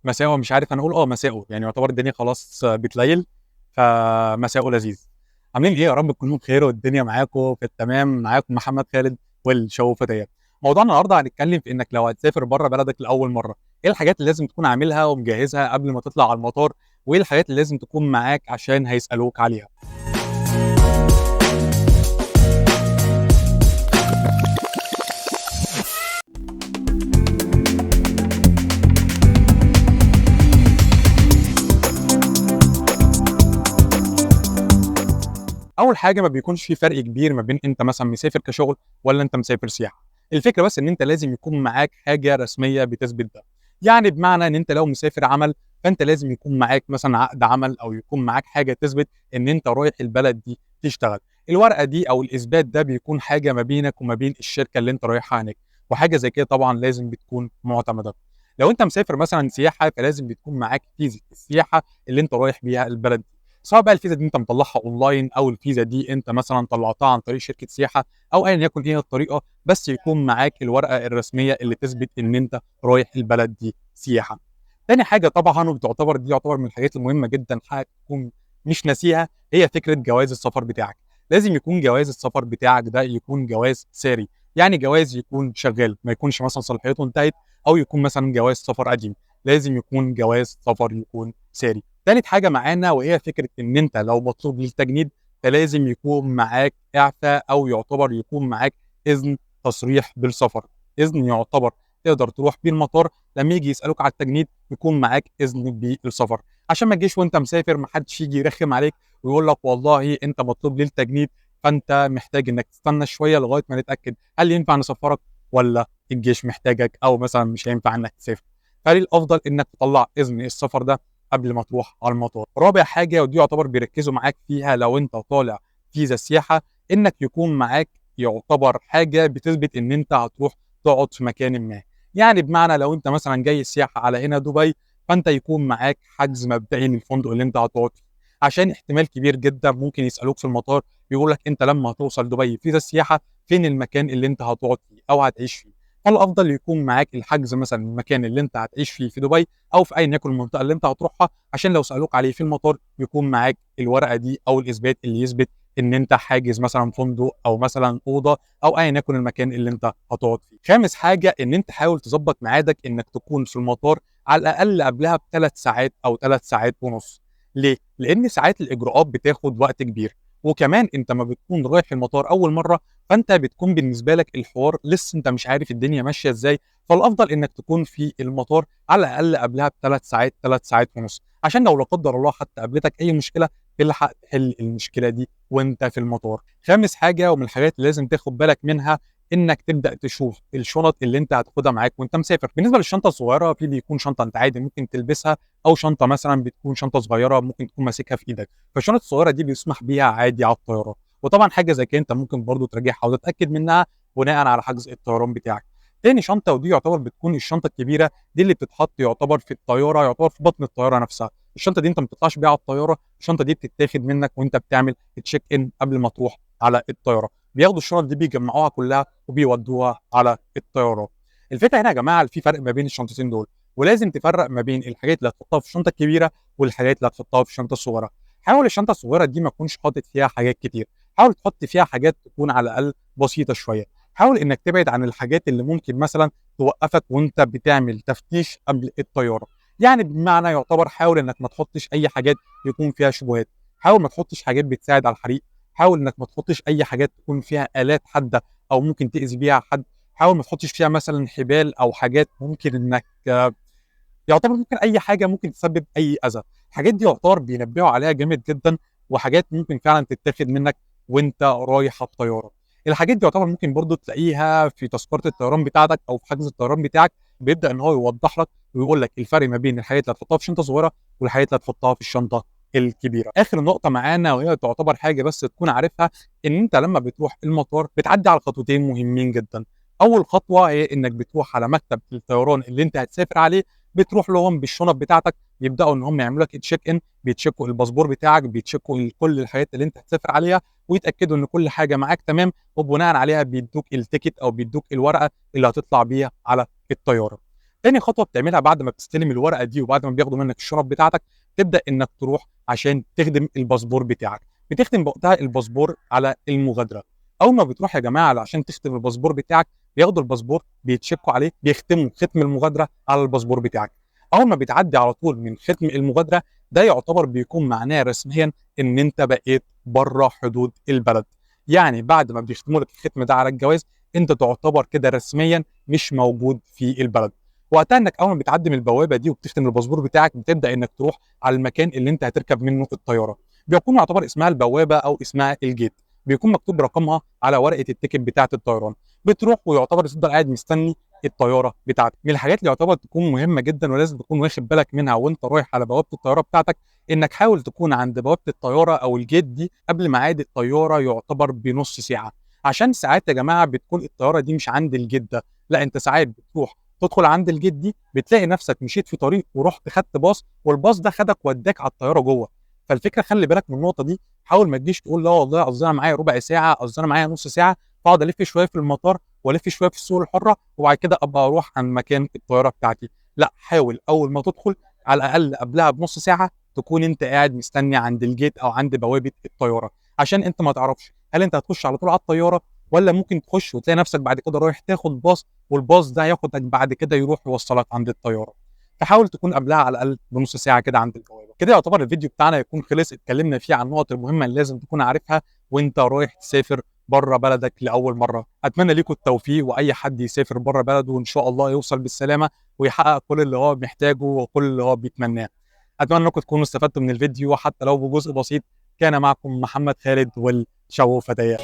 مساؤه مش عارف أنا أقول مساؤه، يعني يعتبر الدنيا خلاص بتليل، فمساؤه لذيذ. عاملين إيه؟ يا رب تكونوا بخير والدنيا معاكم في التمام. معاكم محمد خالد والشوق فتيات. موضوعنا النهارده هنتكلم في إنك لو هتسافر بره بلدك لأول مرة، إيه الحاجات اللي لازم تكون عاملها ومجهزها قبل ما تطلع على المطار، وإيه الحاجات اللي لازم تكون معاك عشان هيسألوك عليها. اول حاجه ما بيكونش في فرق كبير ما بين انت مثلا مسافر كشغل ولا انت مسافر سياحه. الفكره بس ان انت لازم يكون معاك حاجه رسميه بتثبت ده. يعني بمعنى ان انت لو مسافر عمل، فانت لازم يكون معاك مثلا عقد عمل او يكون معاك حاجه تثبت ان انت رايح البلد دي تشتغل. الورقه دي او الاثبات ده بيكون حاجه ما بينك وما بين الشركه اللي انت رايحها هناك، وحاجه زي كده طبعا لازم بتكون معتمده. لو انت مسافر مثلا سياحه فلازم بتكون معاك فيزا السياحه اللي انت رايح بيها البلد، سواء بقى الفيزا دي انت مطلعها اونلاين او الفيزا دي انت مثلا طلعتها عن طريق شركه سياحه، او ايا يكن ايه الطريقه، بس يكون معاك الورقه الرسميه اللي تثبت ان انت رايح البلد دي سياحه. تاني حاجه طبعا وبتعتبر دي يعتبر من الحاجات المهمه جدا حاجه تكون مش ناسيها، هي فكره جواز السفر بتاعك. لازم يكون جواز السفر بتاعك ده يكون جواز ساري، يعني جواز يكون شغال، ما يكونش مثلا صلاحيته انتهت، او يكون مثلا جواز سفر قديم. لازم يكون جواز سفر يكون ساري. تالت حاجة معانا وهي فكرة إن أنت لو مطلوب للتجنيد فلازم يكون معاك إعفاء، أو يعتبر يكون معاك إذن تصريح بالسفر. إذن يعتبر تقدر تروح بيه المطار لما يجي يسألوك على التجنيد، يكون معاك إذن بالسفر، عشان ما تجيش وأنت مسافر محدش يجي يرخم عليك ويقول لك والله أنت مطلوب للتجنيد، فأنت محتاج إنك تستنى شوية لغاية ما نتأكد هل ينفع نسفرك ولا الجيش محتاجك، أو مثلا مش هينفع إنك تسافر. فالأفضل إنك تطلع إذن السفر ده قبل ما تروح على المطار. رابع حاجه ودي يعتبر بيركزوا معاك فيها لو انت طالع فيزا سياحه، انك يكون معاك يعتبر حاجه بتثبت ان انت هتروح تقعد في مكان ما. يعني بمعنى لو انت مثلا جاي السياحه على هنا دبي، فانت يكون معاك حجز مبدئي للفندق اللي انت هتقعد فيه، عشان احتمال كبير جدا ممكن يسالوك في المطار يقول لك انت لما هتوصل دبي فيزا السياحه فين المكان اللي انت هتقعد فيه او هتعيش فيه. فالافضل يكون معاك الحجز مثلا المكان اللي انت هتعيش فيه في دبي، او في ايا يكن المنطقه اللي انت هتروحها، عشان لو سالوك عليه في المطار يكون معاك الورقه دي او الاثبات اللي يثبت ان انت حاجز مثلا فندق او مثلا اوضه او ايا يكن المكان اللي انت هتقعد فيه. خامس حاجه ان انت حاول تظبط ميعادك انك تكون في المطار على الاقل قبلها بثلاث ساعات او 3 ساعات ونص. ليه؟ لان ساعات الاجراءات بتاخد وقت كبير، وكمان انت ما بتكون رايح المطار اول مره، فانت بتكون بالنسبه لك الحوار لسه انت مش عارف الدنيا ماشيه ازاي. فالافضل انك تكون في المطار على الاقل قبلها ب3 ساعات 3 ساعات ونص، عشان لو لا قدر الله حتى قابلتك اي مشكله تلحق تحل المشكله دي وانت في المطار. خامس حاجه ومن الحاجات اللي لازم تاخد بالك منها، انك تبدا تشوف الشنط اللي انت هتاخدها معاك وانت مسافر. بالنسبه للشنطه الصغيره، في بيكون شنطه انت عادي ممكن تلبسها، او شنطه مثلا بتكون شنطه صغيره ممكن تكون ماسكها في ايدك. فالشنط الصغيره دي بيسمح بيها عادي على الطياره، وطبعا حاجه زي كده انت ممكن برضو تراجعها وتتاكد منها بناء على حجز الطيران بتاعك. تاني شنطه ودي يعتبر بتكون الشنطه الكبيره، دي اللي بتتحط يعتبر في الطياره، يعتبر في بطن الطياره نفسها. الشنطه دي انت ما بتطلعش بيها على الطياره، الشنطه دي بتتاخد منك وانت بتعمل تشيك ان قبل ما تروح على الطياره. بياخدوا الشنط دي بيجمعوها كلها وبيودوها على الطياره. الفكره هنا يا جماعه في فرق ما بين الشنطتين دول، ولازم تفرق ما بين الحاجات اللي هتحطها في الشنطه الكبيره والحاجات اللي هتحطها في الشنطه الصغيره. حاول الشنطه الصغيره دي ما تكونش حاطط فيها حاجات كتير، حاول تحط فيها حاجات تكون على الاقل بسيطه شويه. حاول انك تبعد عن الحاجات اللي ممكن مثلا توقفك وانت بتعمل تفتيش قبل الطياره. يعني بمعنى يعتبر حاول انك ما تحطش اي حاجات يكون فيها شبهات، حاول ما تحطش حاجات بتساعد على الحريق، حاول انك ما تحطش اي حاجات تكون فيها الات حاده او ممكن تاذي بيها حد، حاول ما تحطش فيها مثلا حبال او حاجات ممكن انك يعتبر ممكن اي حاجه ممكن تسبب اي اذى. الحاجات دي يعتبر بينبهوا عليها جامد جدا، وحاجات ممكن فعلا تتاخد منك وانت رايح على الطياره. الحاجات دي يعتبر ممكن برضو تلاقيها في تذكره الطيران بتاعتك او في حجز الطيران بتاعك، بيبدا ان هو يوضح لك ويقول لك الفرق ما بين الحاجات اللي هتحطها في شنطه صغيره والحاجات اللي هتحطها في الشنطه الكبيره. اخر نقطه معانا وهي تعتبر حاجه بس تكون عارفها، ان انت لما بتروح المطار بتعدي على خطوتين مهمين جدا. اول خطوه هي انك بتروح على مكتب الطيران اللي انت هتسافر عليه، بتروح لهم بالشنط بتاعتك، يبداوا ان هم يعملوا لك تشيك ان، بيتشيكوا الباسبور بتاعك، بيتشيكوا كل الحاجات اللي انت هتسافر عليها، ويتاكدوا ان كل حاجه معاك تمام، وبناء عليها بيدوك التيكت او بيدوك الورقه اللي هتطلع بيها على الطياره. تاني خطوه بتعملها بعد ما بتستلم الورقه دي وبعد ما بياخدوا منك الشرط بتاعتك، تبدا انك تروح عشان تخدم الباسبور بتاعك. بتختم بوقتها الباسبور على المغادره. اول ما بتروح يا جماعه عشان تختم الباسبور بتاعك، بياخدوا الباسبور بيتشيكوا عليه، بيختموا ختم المغادره على الباسبور بتاعك. اول ما بتعدي على طول من ختم المغادره، ده يعتبر بيكون معناه رسميا ان انت بقيت بره حدود البلد. يعني بعد ما بيختموا لك الختم ده على الجواز، انت تعتبر كده رسميا مش موجود في البلد. وقتها انك اول ما بتعدي من البوابه دي وبتختم الباسبور بتاعك، بتبدا انك تروح على المكان اللي انت هتركب منه الطياره. بيكون يعتبر اسمها البوابه او اسمها الجيت، بيكون مكتوب رقمها على ورقه التيكت بتاعه الطيران. بتروح ويعتبر تفضل قاعد مستني الطياره بتاعتك. من الحاجات اللي يعتبر تكون مهمه جدا ولازم تكون واخد بالك منها وانت رايح على بوابه الطياره بتاعتك، انك حاول تكون عند بوابه الطياره او الجيت دي قبل ميعاد الطياره يعتبر بنص ساعه. عشان ساعات يا جماعه بتكون الطياره دي مش عند الجيت ده، لا انت ساعات بتروح تدخل عند الجيت دي، بتلاقي نفسك مشيت في طريق ورحت خدت باص، والباص ده خدك وداك على الطياره جوه. فالفكره خلي بالك من النقطه دي. حاول ما تجيش تقول لا والله قصدي انا معايا ربع ساعه، قصدي انا معايا نص ساعه، فاقعد الف شويه في المطار والف شويه في السوق الحره وبعد كده ابقى اروح عن مكان الطياره بتاعتي. لا، حاول اول ما تدخل على الاقل قبلها بنص ساعه تكون انت قاعد مستني عند الجيت او عند بوابه الطياره، عشان انت ما تعرفش هل انت هتخش على طول على الطياره ولا ممكن تخش وتلاقي نفسك بعد كده رايح تاخد باص، والباص ده ياخدك بعد كده يروح يوصلك عند الطياره. فحاول تكون قبلها على الاقل بنص ساعه كده عند البوابه. كده يعتبر الفيديو بتاعنا يكون خلص، اتكلمنا فيه عن النقط المهمه اللي لازم تكون عارفها وانت رايح تسافر بره بلدك لاول مره. اتمنى ليكم التوفيق، واي حد يسافر بره بلده وان شاء الله يوصل بالسلامه ويحقق كل اللي هو محتاجه وكل اللي هو بيتمناه. اتمنى انكم تكونوا استفدتوا من الفيديو حتى لو بجزء بسيط. كان معكم محمد خالد والشو فتيات.